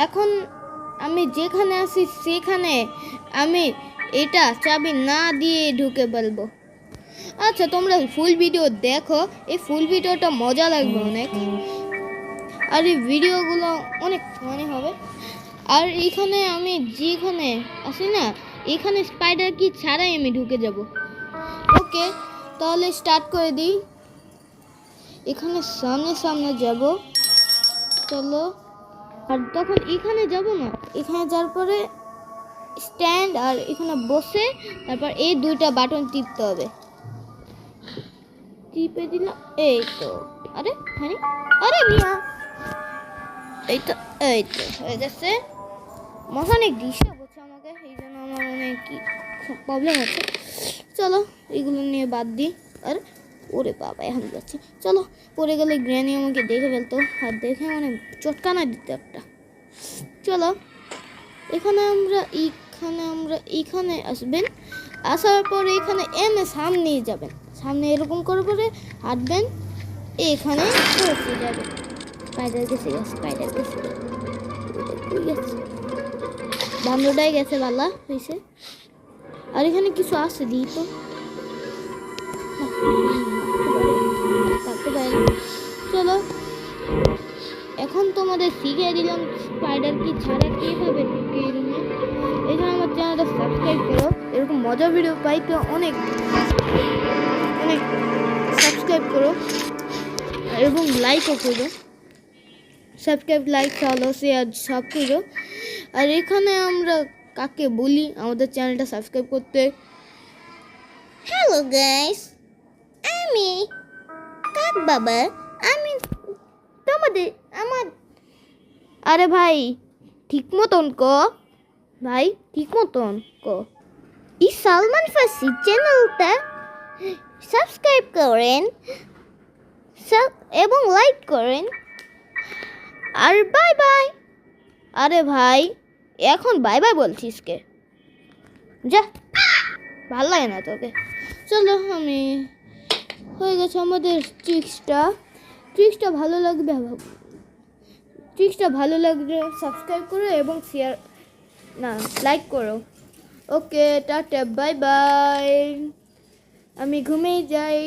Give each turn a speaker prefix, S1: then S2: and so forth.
S1: এখন আমি যেখানে আছি সেখানে আমি এটা চাবি না দিয়ে ঢুকে বলবো। আচ্ছা, তোমরা ফুল ভিডিও দেখো, এই ফুল ভিডিওটা মজা লাগবে অনেক, আর এই ভিডিওগুলো অনেক ফানি হবে। আর এইখানে আমি যেখানে আছি না, এখানে স্পাইডার কি ছাড়াই আমি ঢুকে যাব। ওকে, তাহলে স্টার্ট করে দিই। এখানে সামনে সামনে যাব, চলো। আর তখন এখানে যাব না, এখানে যাওয়ার পরে স্ট্যান্ড আর এখানে বসে তারপর এই দুইটা বাটন টিপতে হবে। টিপে দিলাম, এই তো। আরে হয়নি, আরে মিয়া, এই তো হয়ে গেছে। অনেক ডিস্টার্ব হচ্ছে আমাকে, এই জন্য আমার অনেক প্রবলেম হচ্ছে। চলো এগুলো নিয়ে বাদ দিই। আর ওরে বাবা, এখন যাচ্ছে। চলো, পড়ে গেলে গ্র্যানি আমাকে দেখে ফেলতো, আর দেখে মানে চটকানা দিত একটা। চলো, এখানে এখানে আসবেন। আসার পরে এখানে এনে সামনে যাবেন, সামনে এরকম করে করে হাঁটবেন, এখানে পৌঁছে যাবেন। স্পাইডার গেছে বান্দরটাই গেছে, ভালো হয়েছে। আর এখানে কিছু আছে দিই তো, চলো এখন তোমাদের শিখিয়ে দিলাম স্পাইডার কি ছাড়া কিভাবে ঢুকে রুমে। এই জন্য আমার চ্যানেলটা সাবস্ক্রাইব করো, এরকম মজার ভিডিও পাইতে অনেক অনেক সাবস্ক্রাইব করো এবং লাইকও করো। সাবস্ক্রাইব, লাইক, ফলো, শেয়ার সব করো। আর এখানে আমরা কাকে বলি আমাদের চ্যানেলটা সাবস্ক্রাইব করতে? হ্যালো গাইস, আমি কাক বাবা। আমি তোমাদের আরে ভাই ঠিক মতন ক, ভাই ঠিক মতন ক। এই সালমান ফার্সি চ্যানেলটা সাবস্ক্রাইব করেন এবং লাইক করেন। আর বাই বাই। আরে ভাই এখন বাই বাই বলছিস কে? যা, ভাল লাগে না তোকে। চলো, আমি হয়ে গেছে আমাদের ট্রিক্সটা ভালো লাগবে সাবস্ক্রাইব করো এবং শেয়ার লাইক করো। ওকে, টাটা, বাই বাই। আমি ঘুমিয়ে যাই।